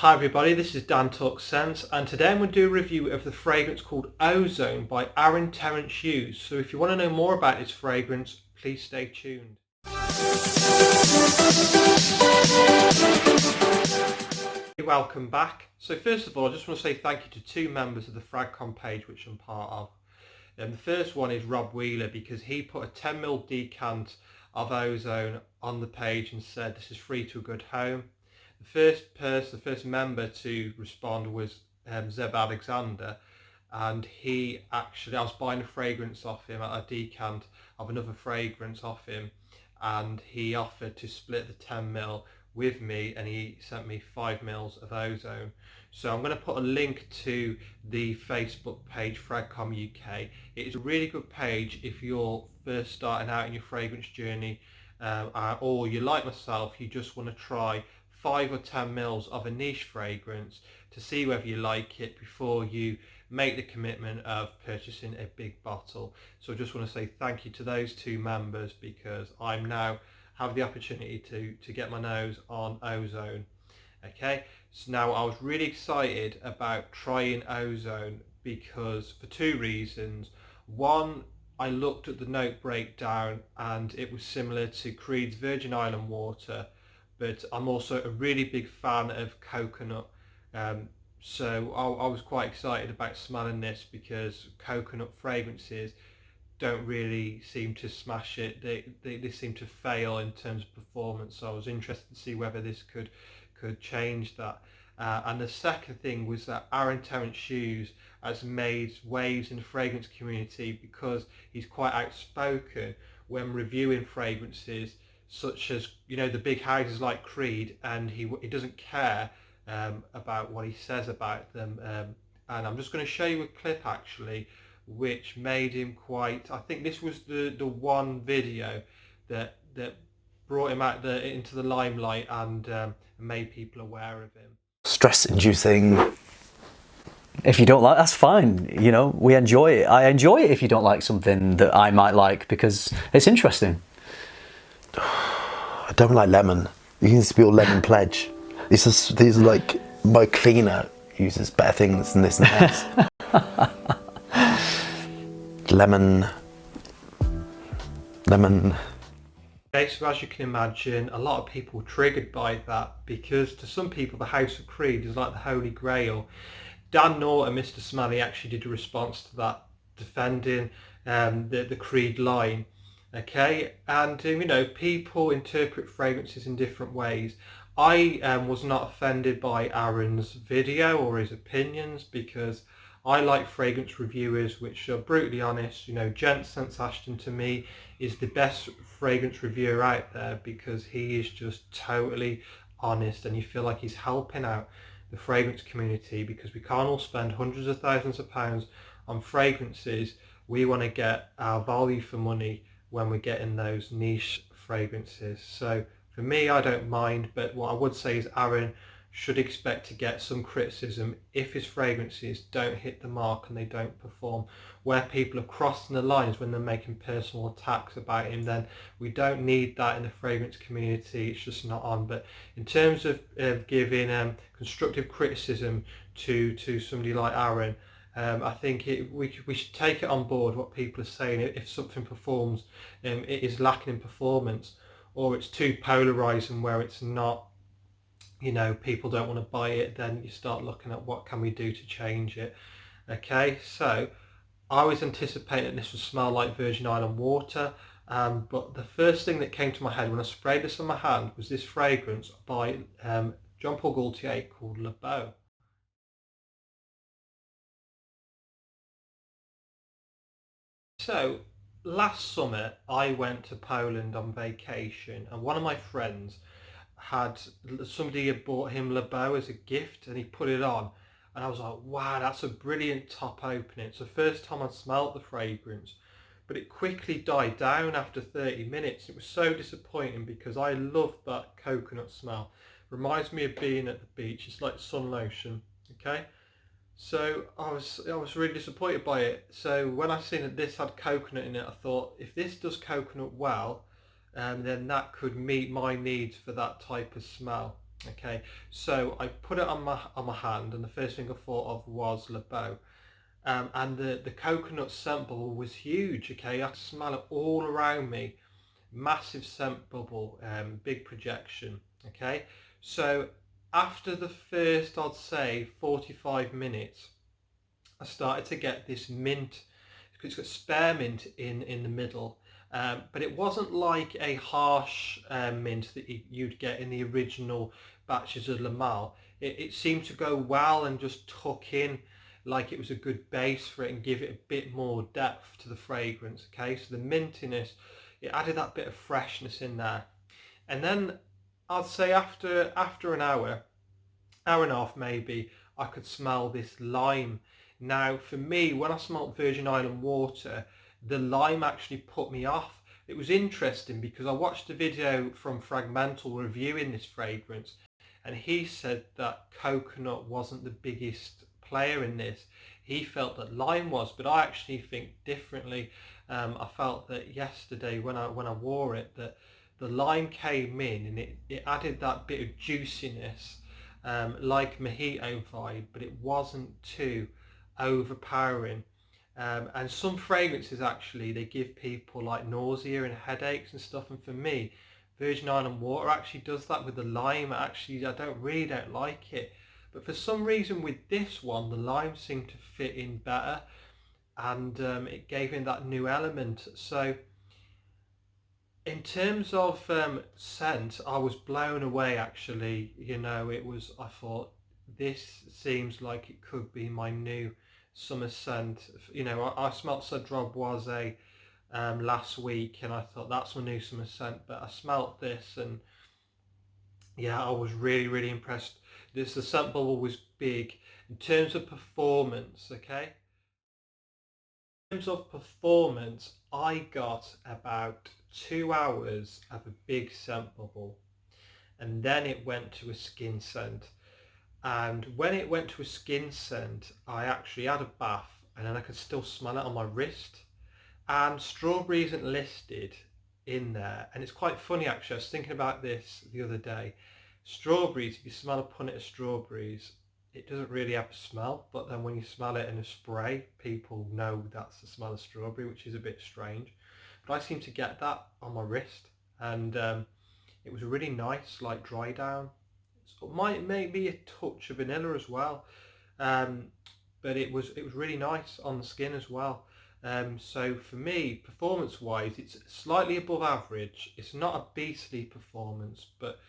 Hi everybody, this is Dan Talks Sense, and today I'm going to do a review of the fragrance called Ozone by Terence Hughes. So if you want to know more about this fragrance, please stay tuned. Welcome back. So first of all, I just want to say thank you to two members of the Fragcon page which I'm part of. The first one is Rob Wheeler, because he put a 10ml decant of Ozone on the page and said this is free to a good home. The first member to respond was Zeb Alexander, and I was buying a fragrance off him, a decant of another fragrance off him, and he offered to split the 10ml with me, and he sent me 5ml of Ozone. So I'm going to put a link to the Facebook page Fragcom UK. It is a really good page if you're first starting out in your fragrance journey, or you, like myself, you just want to try 5 or 10ml of a niche fragrance to see whether you like it before you make the commitment of purchasing a big bottle. So I just want to say thank you to those two members, because I'm now have the opportunity to get my nose on Ozone. Okay, so now I was really excited about trying Ozone because for two reasons. One, I looked at the note breakdown and it was similar to Creed's Virgin Island Water, but I'm also a really big fan of coconut. So I was quite excited about smelling this, because coconut fragrances don't really seem to smash it. They seem to fail in terms of performance. So I was interested to see whether this could change that. And the second thing was that Terence Hughes has made waves in the fragrance community because he's quite outspoken when reviewing fragrances, such as, you know, the big houses like Creed, and he doesn't care about what he says about them. And I'm just going to show you a clip actually, which made him quite. I think this was the one video that brought him out into the limelight and made people aware of him. Stress inducing. If you don't like, that's fine. You know, we enjoy it. I enjoy it if you don't like something that I might like, because it's interesting. I don't like lemon. You can just be all lemon pledge. These are like, my cleaner uses better things than this and that. Lemon. Okay, so as you can imagine, a lot of people were triggered by that, because to some people the House of Creed is like the Holy Grail. Dan Norton, Mr. Smelly, actually did a response to that, defending the Creed line. Okay, and you know, people interpret fragrances in different ways. I was not offended by Aaron's video or his opinions, because I like fragrance reviewers which are brutally honest. You know, Gent Sense Ashton to me is the best fragrance reviewer out there, because he is just totally honest, and you feel like he's helping out the fragrance community, because we can't all spend hundreds of thousands of pounds on fragrances. We want to get our value for money when we're getting those niche fragrances. So for me, I don't mind, but what I would say is Aaron should expect to get some criticism if his fragrances don't hit the mark and they don't perform. Where people are crossing the lines when they're making personal attacks about him, then we don't need that in the fragrance community. It's just not on. But in terms of giving constructive criticism to somebody like Aaron, I think we should take it on board what people are saying. If something performs, it is lacking in performance, or it's too polarizing where it's not, you know, people don't want to buy it, then you start looking at what can we do to change it. Okay, so I was anticipating that this would smell like Virgin Island Water, but the first thing that came to my head when I sprayed this on my hand was this fragrance by Jean Paul Gaultier called Le Beau. So last summer I went to Poland on vacation, and one of my friends somebody had bought him Le Beau as a gift, and he put it on, and I was like, wow, that's a brilliant top opening. It's the first time I'd smelt the fragrance, but it quickly died down after 30 minutes. It was so disappointing, because I love that coconut smell. Reminds me of being at the beach. It's like sun lotion. Okay, so I was really disappointed by it. So when I seen that this had coconut in it, I thought, if this does coconut well, then that could meet my needs for that type of smell. Okay, so I put it on my hand, and the first thing I thought of was Le Beau. And the coconut scent bubble was huge. Okay, I could smell it all around me. Massive scent bubble, big projection. Okay, so after the first, I'd say 45 minutes, I started to get this mint. It's got spearmint in the middle, but it wasn't like a harsh mint that you'd get in the original batches of Lamal. It seemed to go well and just tuck in like it was a good base for it and give it a bit more depth to the fragrance. Okay, so the mintiness, it added that bit of freshness in there. And then I'd say after an hour and a half maybe, I could smell this lime. Now for me, when I smelt Virgin Island water, the lime actually put me off. It was interesting because I watched a video from Fragmental reviewing this fragrance, and he said that coconut wasn't the biggest player in this. He felt that lime was, but I actually think differently. I felt that yesterday when I wore it, that the lime came in and it added that bit of juiciness, like mojito vibe, but it wasn't too overpowering. And some fragrances actually, they give people like nausea and headaches and stuff, and for me, Virgin Island water actually does that with the lime. Actually, I don't like it, but for some reason with this one, the lime seemed to fit in better, and it gave in that new element. So in terms of scent, I was blown away actually. You know, I thought, this seems like it could be my new summer scent. You know, I smelt Cedrob Boise last week, and I thought that's my new summer scent, but I smelt this, and yeah, I was really impressed. The scent bubble was big. In terms of performance, okay? In terms of performance, I got about 2 hours of a big scent bubble, and then it went to a skin scent. And when it went to a skin scent, I actually had a bath, and then I could still smell it on my wrist. And strawberry isn't listed in there, and it's quite funny actually. I was thinking about this the other day. Strawberries, if you smell a punnet of strawberries, it doesn't really have a smell, but then when you smell it in a spray, people know that's the smell of strawberry, which is a bit strange. But I seem to get that on my wrist, and it was a really nice, like, dry down. So it might maybe a touch of vanilla as well, um, but it was really nice on the skin as well. So for me, performance-wise, it's slightly above average. It's not a beastly performance, but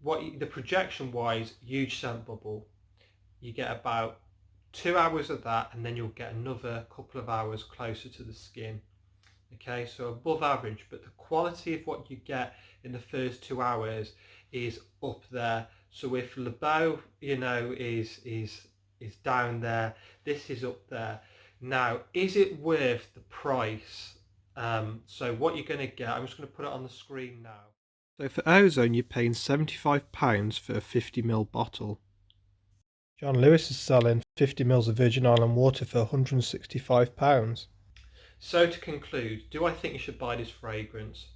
the projection-wise, huge scent bubble. You get about 2 hours of that, and then you'll get another couple of hours closer to the skin. Okay, so above average, but the quality of what you get in the first 2 hours is up there. So if Le Beau, is down there, this is up there. Now, is it worth the price? So what you're going to get, I'm just going to put it on the screen now. So for Ozone, you're paying £75 for a 50ml bottle. John Lewis is selling 50 mils of Virgin Island water for £165. So to conclude, do I think you should buy this fragrance?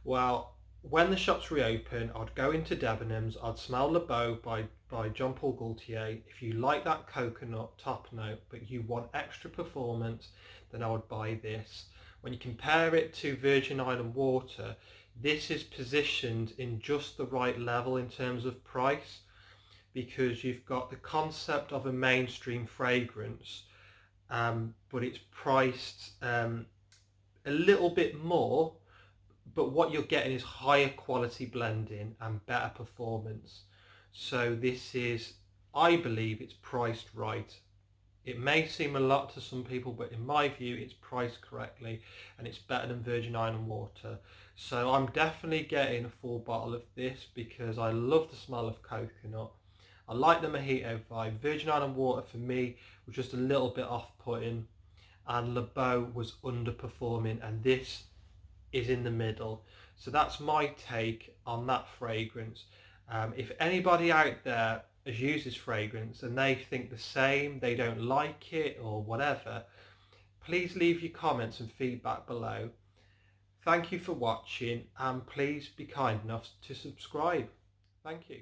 Well, when the shops reopen, I'd go into Debenhams, I'd smell Le Beau by Jean Paul Gaultier. If you like that coconut top note, but you want extra performance, then I would buy this. When you compare it to Virgin Island water, this is positioned in just the right level in terms of price, because you've got the concept of a mainstream fragrance, but it's priced a little bit more, but what you're getting is higher quality blending and better performance. So this is, I believe it's priced right. It may seem a lot to some people, but in my view, it's priced correctly, and it's better than Virgin Island water. So I'm definitely getting a full bottle of this because I love the smell of coconut. I like the mojito vibe. Virgin Island water for me was just a little bit off-putting, and Le Beau was underperforming, and this is in the middle. So that's my take on that fragrance. If anybody out there has used this fragrance and they think the same, they don't like it or whatever, please leave your comments and feedback below. Thank you for watching, and please be kind enough to subscribe. Thank you.